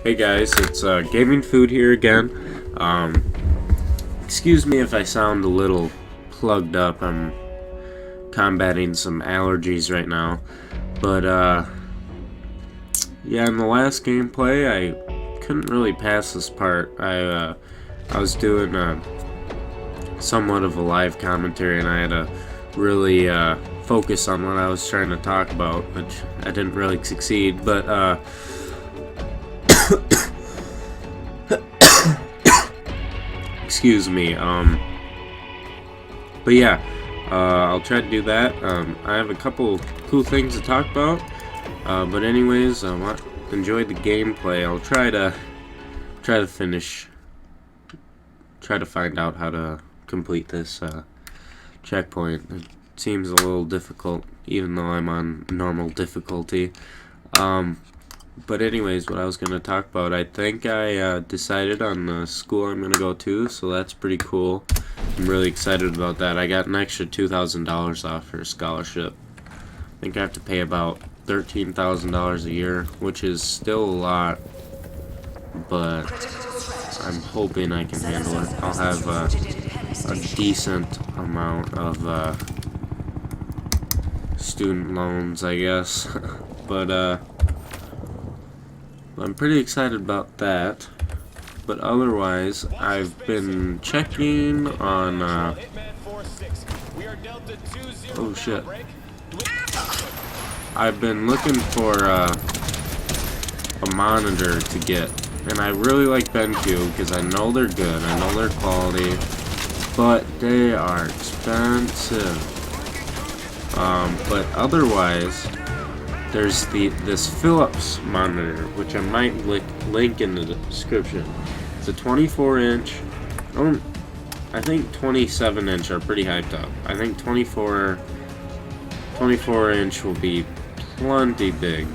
Hey guys, it's Gaming Food here again. Excuse me if I sound a little plugged up. I'm combating some allergies right now. But yeah, in the last gameplay, I couldn't really pass this part. I was doing somewhat of a live commentary, and I had to really focus on what I was trying to talk about, which I didn't really succeed. But excuse me. But yeah, I'll try to do that. I have a couple cool things to talk about. But anyways, enjoy the gameplay. I'll try to finish. Try to find out how to complete this checkpoint. It seems a little difficult, even though I'm on normal difficulty. But anyways, what I was going to talk about, I think I decided on the school I'm going to go to, so that's pretty cool. I'm really excited about that. I got an extra $2,000 off for a scholarship. I think I have to pay about $13,000 a year, which is still a lot, but I'm hoping I can handle it. I'll have a decent amount of student loans, I guess. But I'm pretty excited about that. But otherwise, I've been checking on oh shit. I've been looking for a monitor to get, and I really like BenQ because I know they're good, I know they're quality, but they are expensive. But otherwise, there's this Philips monitor, which I might link in the description. It's a 24-inch. I think 27-inch are pretty hyped up. I think 24-inch will be plenty big,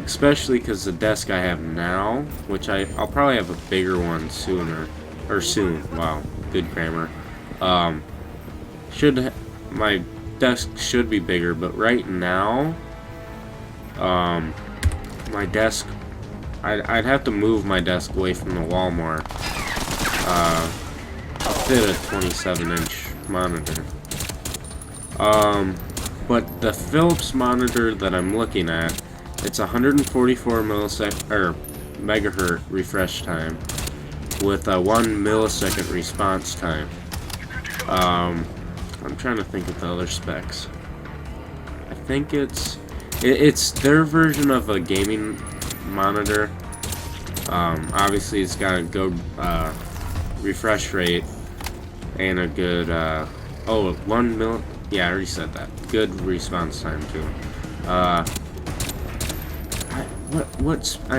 especially because the desk I have now, which I'll probably have a bigger one soon. Wow, good grammar. My desk should be bigger, but right now, my desk, I'd have to move my desk away from the wall more. I'll fit a 27-inch monitor. But the Philips monitor that I'm looking at, it's 144 megahertz refresh time with a 1 millisecond response time. I'm trying to think of the other specs. I think it's their version of a gaming monitor. Obviously, it's got a good refresh rate and a good 1 mil. Yeah, I already said that. Good response time too. I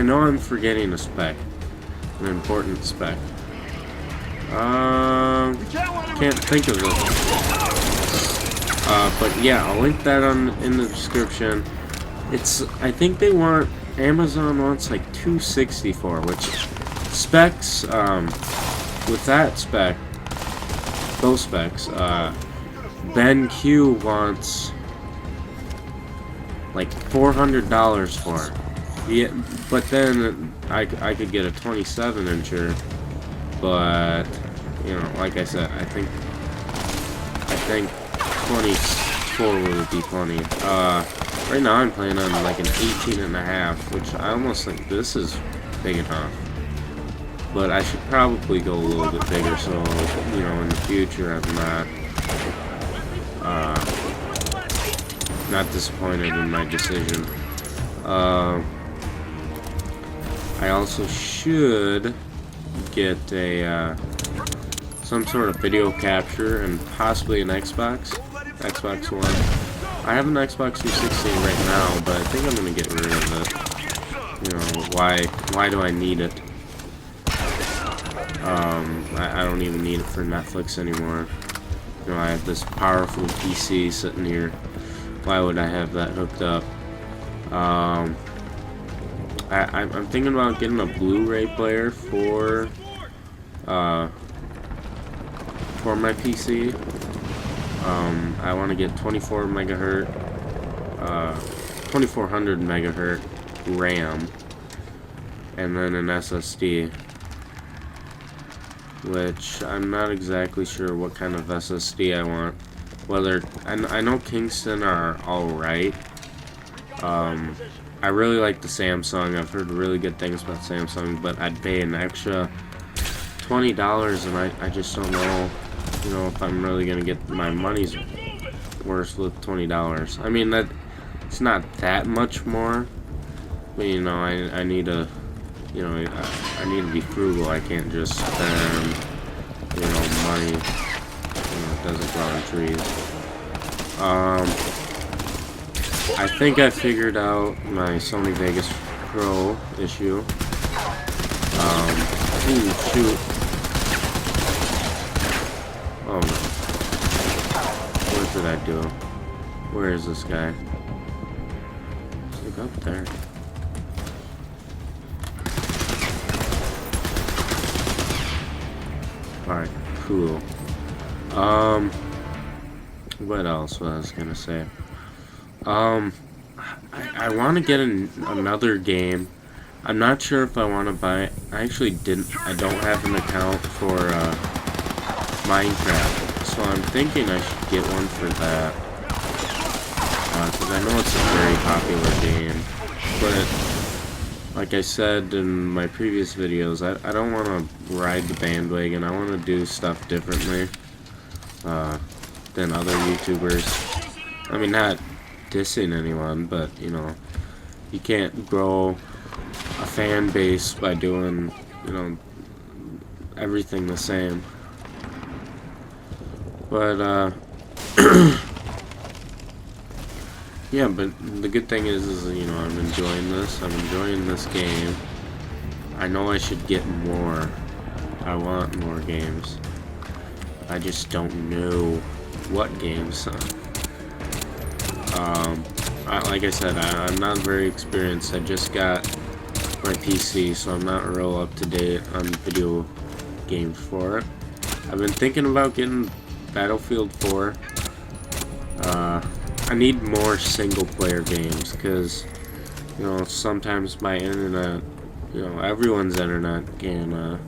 know I'm forgetting a spec, an important spec. Can't think of it. But yeah, I'll link that in the description. I think Amazon wants like $264, which specs, with that spec, those specs, BenQ wants like $400 for it. Yeah, but then I could get a 27-incher, but you know, like I said, I think 24 would be plenty. Right now I'm playing on like an 18.5, which I almost think this is big enough. But I should probably go a little bit bigger, so you know, in the future I'm not disappointed in my decision. I also should get a some sort of video capture and possibly an Xbox One. I have an Xbox 360 right now, but I think I'm gonna get rid of it. You know, why do I need it? I don't even need it for Netflix anymore. You know, I have this powerful PC sitting here. Why would I have that hooked up? I'm thinking about getting a Blu-ray player for my PC. I want to get 24 megahertz, 2400 megahertz RAM, and then an SSD, which I'm not exactly sure what kind of SSD I want. Whether I know Kingston are alright. I really like the Samsung. I've heard really good things about Samsung, but I'd pay an extra $20, and I just don't know, you know, if I'm really gonna get my money's worth with $20. I mean, that it's not that much more, but you know, I need to, you know, I need to be frugal. I can't just spend, you know, money, you know, it doesn't grow on trees. I think I figured out my Sony Vegas Pro issue. Ooh, shoot. Oh no. What did I do? Where is this guy? It's like up there. Alright, cool. What else was I was gonna say? I want to get another game. I'm not sure if I want to buy. I don't have an account for Minecraft, so I'm thinking I should get one for that. Because I know it's a very popular game. But like I said in my previous videos, I don't want to ride the bandwagon. I want to do stuff differently than other YouTubers. I mean, not dissing anyone, but you know, you can't grow a fan base by doing, you know, everything the same. But yeah, but the good thing is you know, I'm enjoying this. I'm enjoying this game. I know I should get more. I want more games. I just don't know what games. Like I said, I'm not very experienced. I just got my PC, so I'm not real up to date on video games for it. I've been thinking about getting Battlefield 4. I need more single player games because, you know, sometimes my internet, you know, everyone's internet can,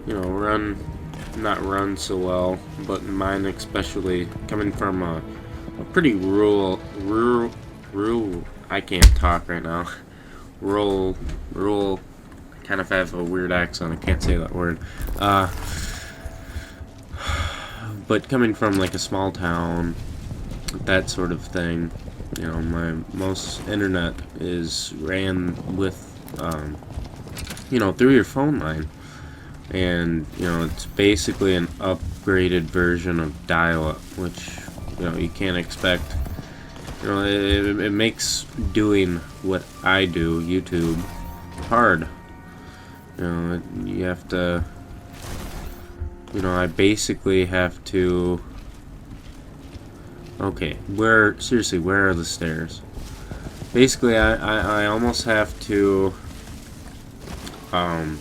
you know, not run so well, but mine especially, coming from a pretty rural, I can't talk right now. Rural, kind of have a weird accent, I can't say that word. But coming from like a small town, that sort of thing, you know, my most internet is ran with, you know, through your phone line. And, you know, it's basically an upgraded version of dial-up, which, you know, you can't expect. You know, it makes doing what I do, YouTube, hard. You know, you have to, you know, I basically have to, okay, seriously, where are the stairs? Basically, I almost have to, kind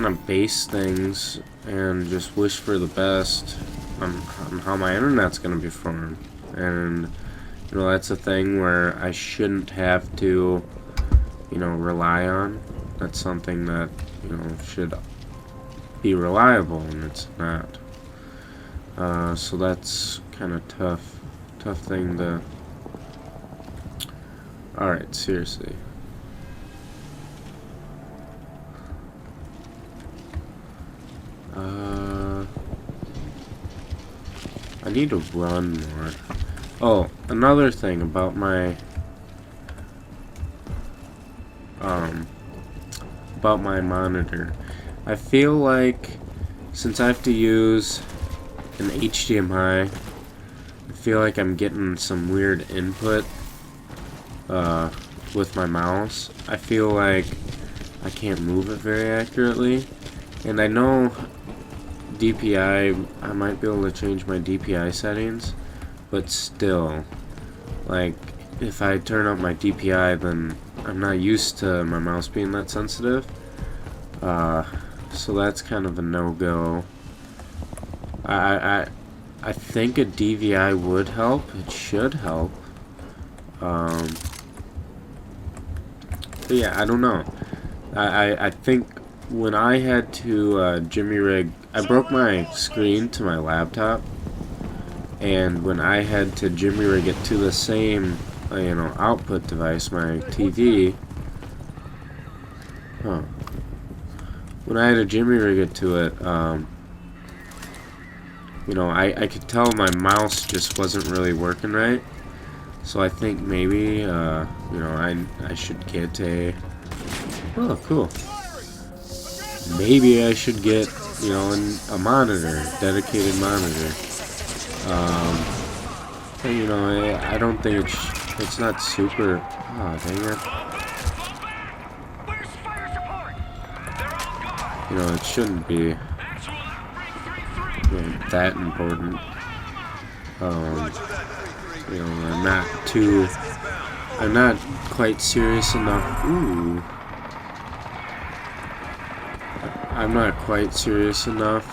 of base things and just wish for the best on how my internet's going to perform. And, you know, that's a thing where I shouldn't have to, you know, rely on. That's something that, you know, should be reliable, and it's not. So that's kind of tough thing to. Alright, seriously. I need to run more. Oh, another thing about my monitor. I feel like since I have to use an HDMI, I feel like I'm getting some weird input with my mouse. I feel like I can't move it very accurately. And I know DPI, I might be able to change my DPI settings, but still, like, if I turn up my DPI, then I'm not used to my mouse being that sensitive. So that's kind of a no-go. I think a DVI would help. It should help. But yeah, I don't know. I think when I had to jimmy rig, I broke my screen to my laptop, and when I had to jimmy rig it to the same, output device, my TV. Huh. When I had to jimmy rig it to it, I could tell my mouse just wasn't really working right. So I think maybe, I should get a... Oh, cool. Maybe I should get, a monitor, dedicated monitor. But, I don't think it's not super... Oh, dang it. It shouldn't be that important. I'm not quite serious enough. Ooh. I'm not quite serious enough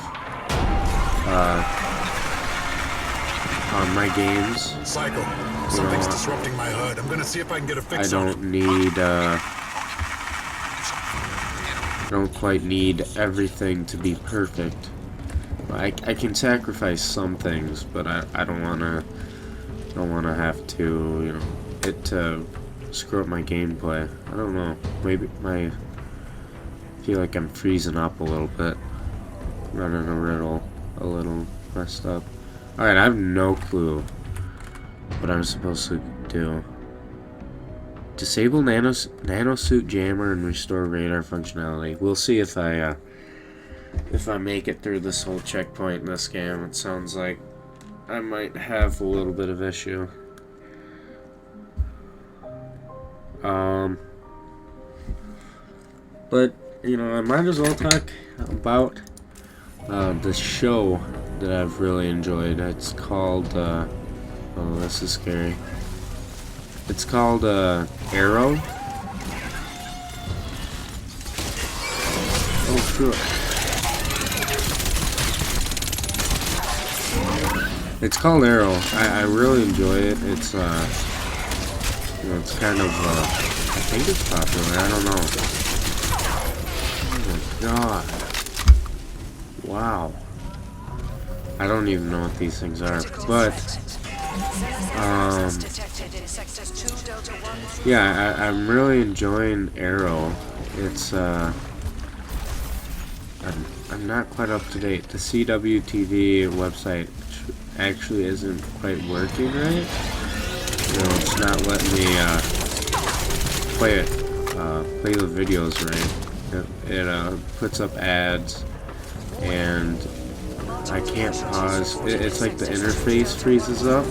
on my games. Cycle. Something's disrupting my HUD. I'm gonna see if I can get a fix on it. I don't quite need everything to be perfect. I can sacrifice some things, but I don't wanna have to, screw up my gameplay. I don't know. Maybe I feel like I'm freezing up a little bit. Running a little messed up. Alright, I have no clue what I'm supposed to do. Disable nanosuit jammer and restore radar functionality. We'll see if I make it through this whole checkpoint in this game. It sounds like I might have a little bit of issue. But I might as well talk about the show that I've really enjoyed. It's called oh, this is scary. It's called Arrow. Oh sure. It's called Arrow. I really enjoy it. It's it's kind of I think it's popular. I don't know. Oh my god. Wow. I don't even know what these things are, but yeah, I'm really enjoying Arrow. It's I'm not quite up to date. The CWTV website actually isn't quite working right. It's not letting me play the videos right. It puts up ads, and I can't pause. It's like the interface freezes up.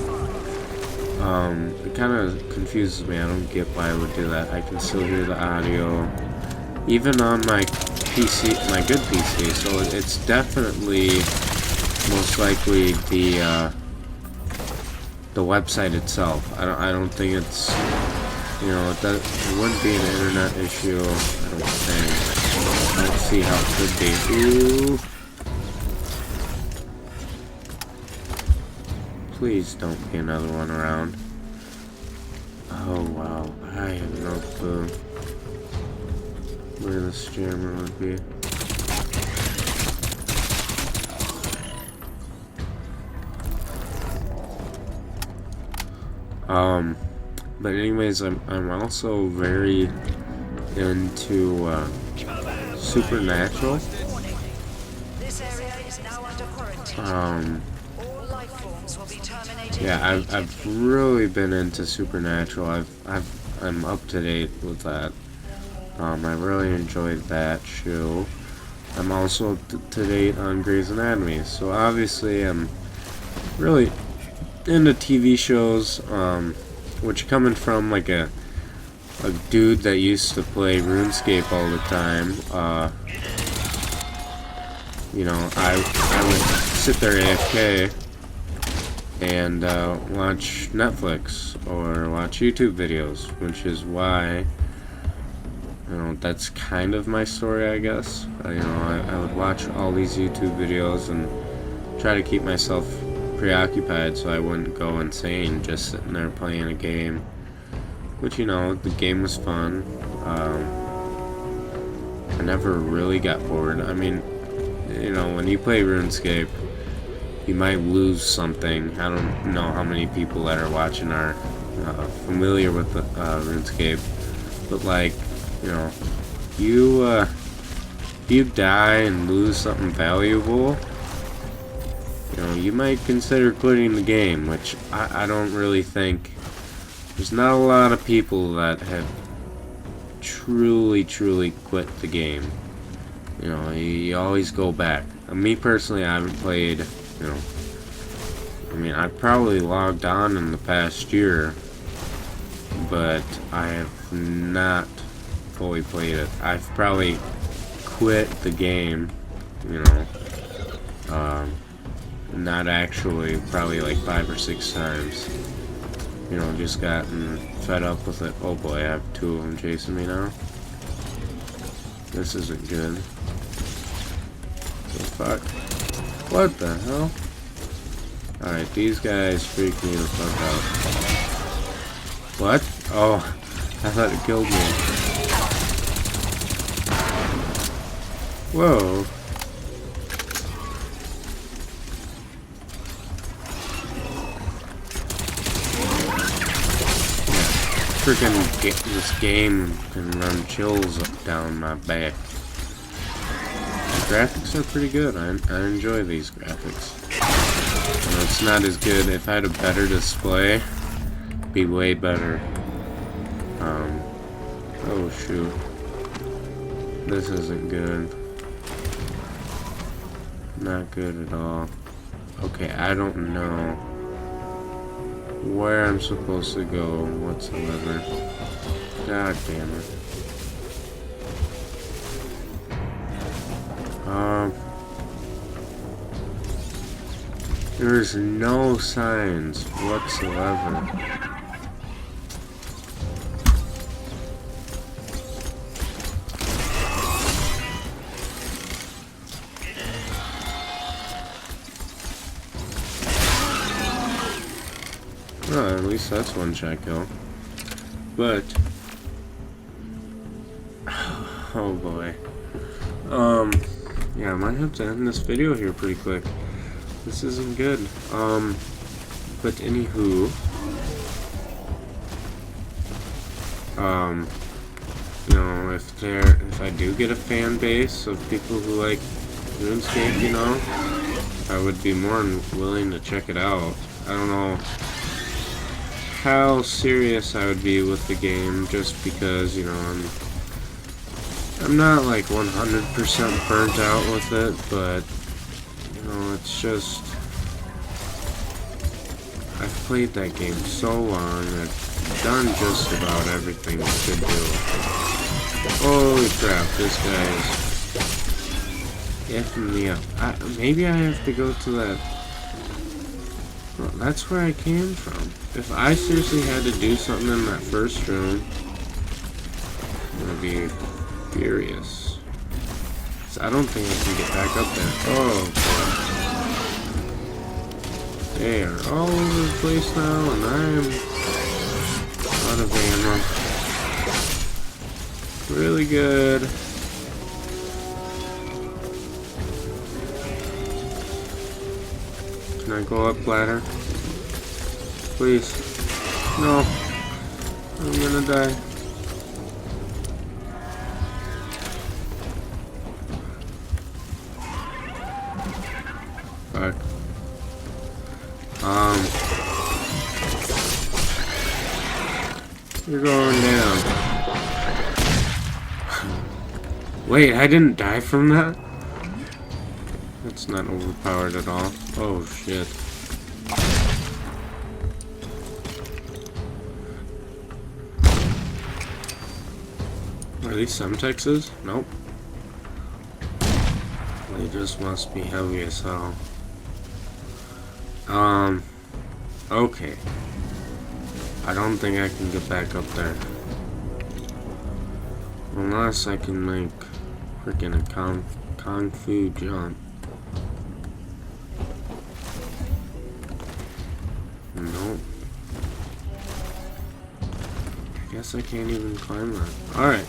It kind of confuses me. I don't get why it would do that. I can still hear the audio, even on my PC, my good PC. So it's definitely most likely the website itself. I don't think it's it wouldn't be an internet issue. I don't think. I don't see how it could be. Ooh. Please don't be another one around. Oh wow, I have no clue where this jammer would be. But anyways, I'm also very into Supernatural. Yeah, I've really been into Supernatural. I'm up to date with that. I really enjoyed that show. I'm also to date on Grey's Anatomy. So obviously I'm really into TV shows, which coming from like a dude that used to play RuneScape all the time, I would sit there AFK and watch Netflix or watch YouTube videos, which is why that's kind of my story, I guess. I would watch all these YouTube videos and try to keep myself preoccupied so I wouldn't go insane just sitting there playing a game, which the game was fun. I never really got bored. I mean, you know, when you play RuneScape, you might lose something. I don't know how many people that are watching are familiar with the, RuneScape, but like, you know, you die and lose something valuable, you know, you might consider quitting the game, which I don't really think. There's not a lot of people that have truly quit the game. You know, you always go back. Me personally, I haven't played, you know, I mean, I probably logged on in the past year, but I have not fully played it. I've probably quit the game, you know, not actually, probably like 5 or 6 times. You know, just gotten fed up with it. Oh boy, I have 2 of them chasing me now. This isn't good. The fuck? What the hell? Alright, these guys freak me the fuck out. What? Oh, I thought it killed me. Whoa. Freaking this game can run chills up down my back. The graphics are pretty good. I enjoy these graphics. You know, it's not as good. If I had a better display, it'd be way better. Oh shoot. This isn't good. Not good at all. Okay, I don't know where I'm supposed to go whatsoever. God damn it. There's no signs whatsoever. Oh, at least that's one shot kill. But oh boy. Yeah, I might have to end this video here pretty quick. This isn't good. But anywho, you know, if I do get a fan base of people who like RuneScape, you know, I would be more than willing to check it out. I don't know how serious I would be with the game, just because, you know, I'm not like 100% burnt out with it, but you know, it's just, I've played that game so long, I've done just about everything I could do. Holy crap, this guy is effing me up. Maybe I have to go to that. Well, that's where I came from. If I seriously had to do something in that first room, I'm gonna be furious. So I don't think I can get back up there. Oh boy. They are all over the place now, and I am out of ammo. Really good. Can I go up ladder? Please. No. I'm gonna die. Fuck. You're going down. Wait, I didn't die from that? That's not overpowered at all. Oh shit. Are these Semtexes? Nope. They just must be heavy as hell. Okay. I don't think I can get back up there. Unless I can make freaking a kung fu jump. Nope. I guess I can't even climb that. Alright.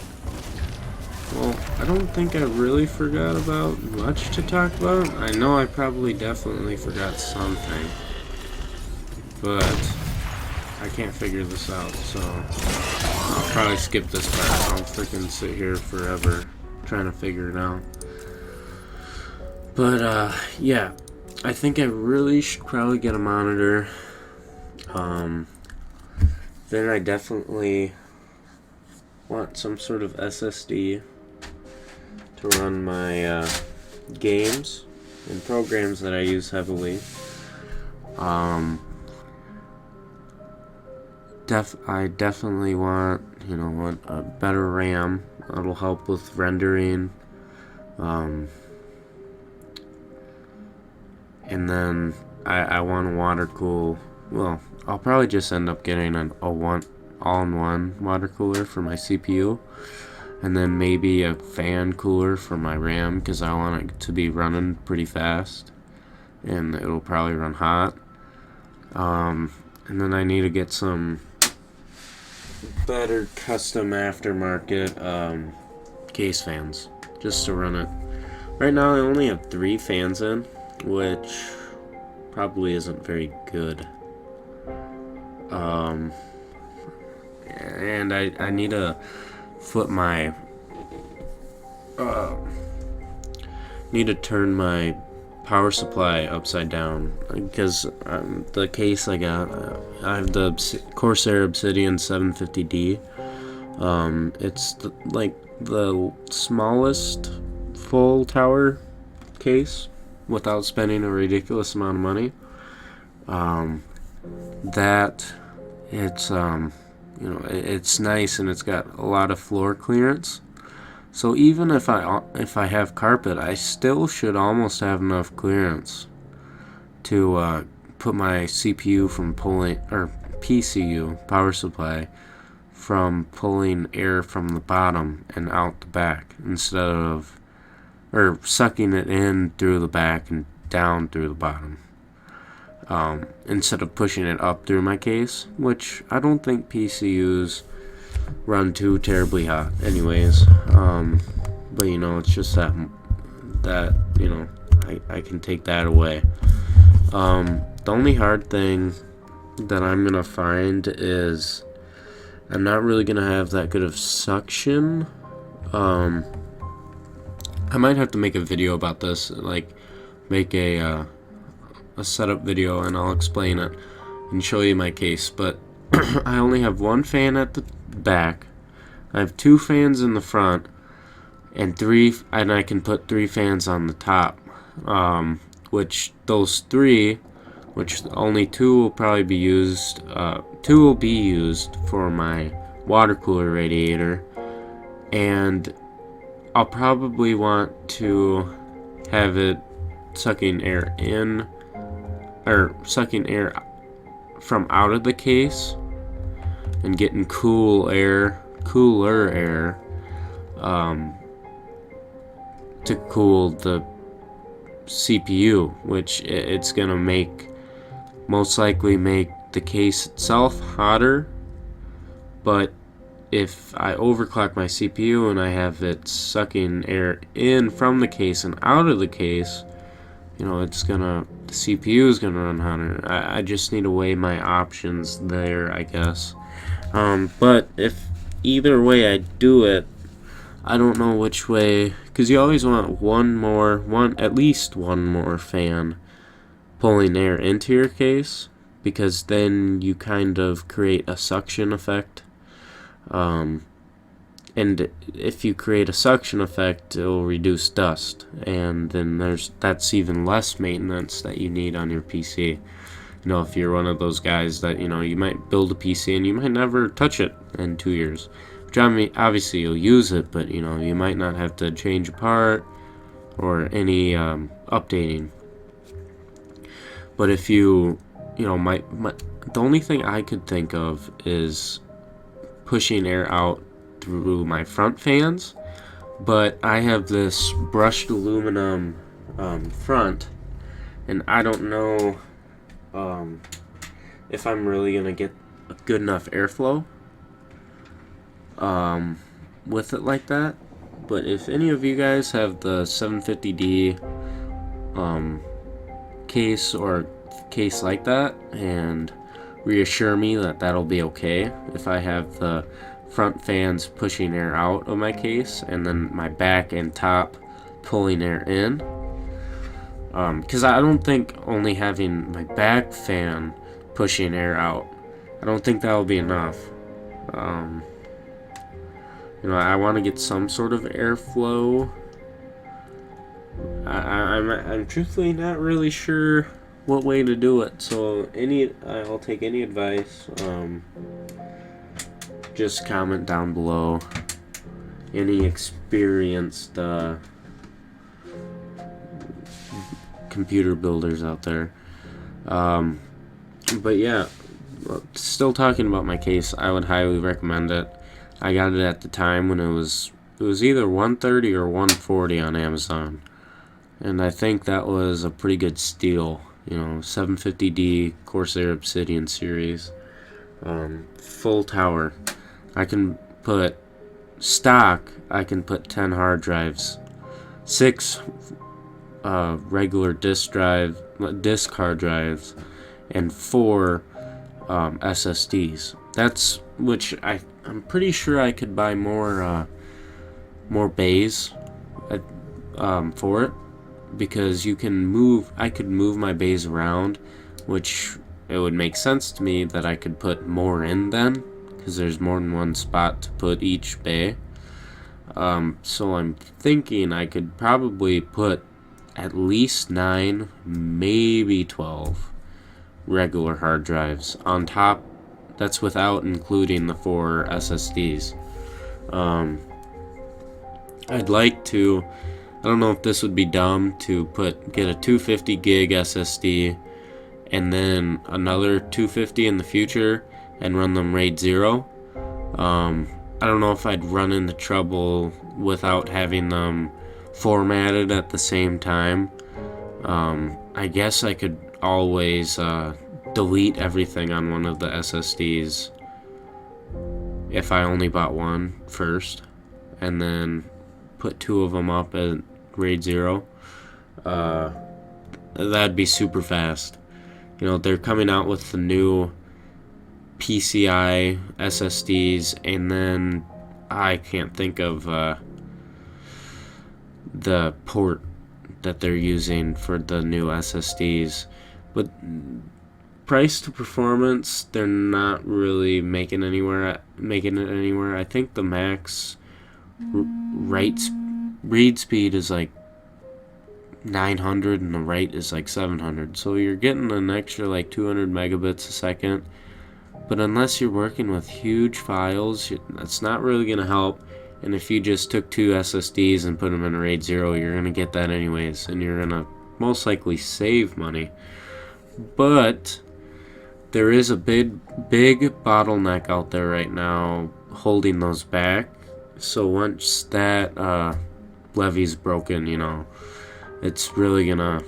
don't think I really forgot about much to talk about. I know I probably definitely forgot something, but I can't figure this out, so I'll probably skip this part. I'll freaking sit here forever trying to figure it out. But yeah, I think I really should probably get a monitor. Then I definitely want some sort of SSD to run my games and programs that I use heavily. I definitely want, a better RAM. That'll help with rendering. And then I want a water cool. Well, I'll probably just end up getting an all-in-one water cooler for my CPU, and then maybe a fan cooler for my RAM, because I want it to be running pretty fast, and it'll probably run hot. And then I need to get some better custom aftermarket case fans just to run it. Right now I only have 3 fans in, which probably isn't very good. And I need to flip my need to turn my power supply upside down, because the case I got, I have the Corsair Obsidian 750D. It's like the smallest full tower case without spending a ridiculous amount of money. That it's it's nice, and it's got a lot of floor clearance. So even if I have carpet, I still should almost have enough clearance to put my CPU from pulling, or PCU, power supply, from pulling air from the bottom and out the back, instead of, or sucking it in through the back and down through the bottom, instead of pushing it up through my case, which I don't think PCUs run too terribly hot anyways. But it's just that I can take that away. The only hard thing that I'm gonna find is I'm not really gonna have that good of suction. I might have to make a video about this, like make a setup video, and I'll explain it and show you my case. But I only have 1 fan at the back. I have 2 fans in the front, and I can put 3 fans on the top. Which those 3, which only 2 will probably be used. 2 will be used for my water cooler radiator, and I'll probably want to have it sucking air in, or sucking air from out of the case and getting cooler air to cool the CPU, which it's gonna most likely make the case itself hotter. But if I overclock my CPU and I have it sucking air in from the case and out of the case, the CPU is gonna run hotter. I just need to weigh my options there, I guess. But if either way I do it, I don't know which way, because you always want at least one more fan pulling air into your case, because then you kind of create a suction effect. And if you create a suction effect, it will reduce dust, and then that's even less maintenance that you need on your PC. If you're one of those guys that, you might build a PC and you might never touch it in 2 years. Which, obviously you'll use it, but, you might not have to change a part or any updating. But if the only thing I could think of is pushing air out through my front fans, but I have this brushed aluminum front, and I don't know if I'm really gonna get a good enough airflow with it like that. but if any of you guys have the 750D case or case like that, and reassure me that that'll be okay if I have the front fans pushing air out of my case and then my back and top pulling air in, because I don't think only having my back fan pushing air out, I don't think that'll be enough. I want to get some sort of airflow. I'm truthfully not really sure what way to do it, so I'll take any advice. Just comment down below. Any experienced computer builders out there. But yeah, still talking about my case, I would highly recommend it. I got it at the time when it was either $130 or $140 on Amazon, and I think that was a pretty good steal. 750D Corsair Obsidian series, full tower. I can put stock. I can put 10 hard drives, 6 regular disk hard drives, and 4 SSDs. That's which I'm pretty sure I could buy more bays for it, because I could move my bays around, which it would make sense to me that I could put more in then, because there's more than one spot to put each bay. So I'm thinking I could probably put at least 9, maybe 12 regular hard drives on top. That's without including the 4 SSDs. I'd like to, I don't know if this would be dumb to get a 250 gig SSD and then another 250 in the future and run them RAID 0. I don't know if I'd run into trouble without having them formatted at the same time. I guess I could always delete everything on one of the SSDs if I only bought one first, and then put 2 of them up at RAID 0. That'd be super fast. They're coming out with the new PCI SSDs, and then I can't think of the port that they're using for the new SSDs, but price to performance, they're not really making it anywhere. I think the max read speed is like 900 and the write is like 700, so you're getting an extra like 200 megabits a second, but unless you're working with huge files, that's not really going to help. And if you just took 2 SSDs and put them in a RAID 0, you're going to get that anyways, and you're going to most likely save money. But there is a big bottleneck out there right now holding those back. So once that levee's broken, it's really going to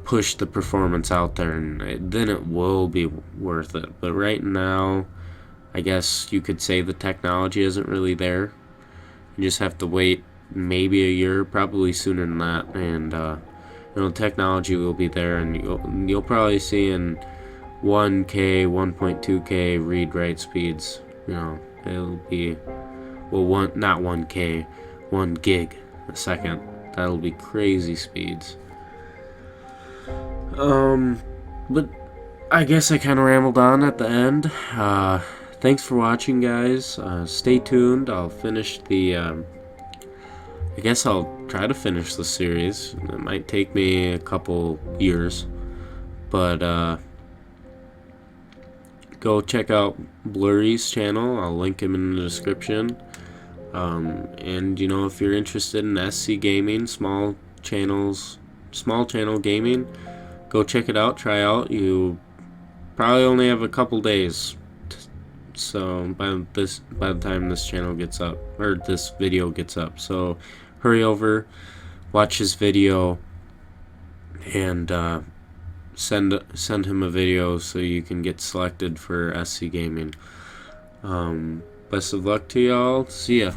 push the performance out there, and then it will be worth it. But right now, I guess you could say the technology isn't really there. You just have to wait maybe a year, probably sooner than that, and technology will be there, and you'll probably see in 1K, 1.2K read-write speeds. It'll be, well, not 1K, 1 gig a second. That'll be crazy speeds. But I guess I kind of rambled on at the end. Thanks for watching, guys. Stay tuned. I'll finish I guess I'll try to finish the series. It might take me a couple years, but go check out Blurry's channel. I'll link him in the description. And if you're interested in SC gaming, small channel gaming, go check it out. Try out. You probably only have a couple days. So by the time this channel gets up, or this video gets up, so hurry over, watch his video, and send him a video so you can get selected for SC Gaming. Best of luck to y'all. See ya.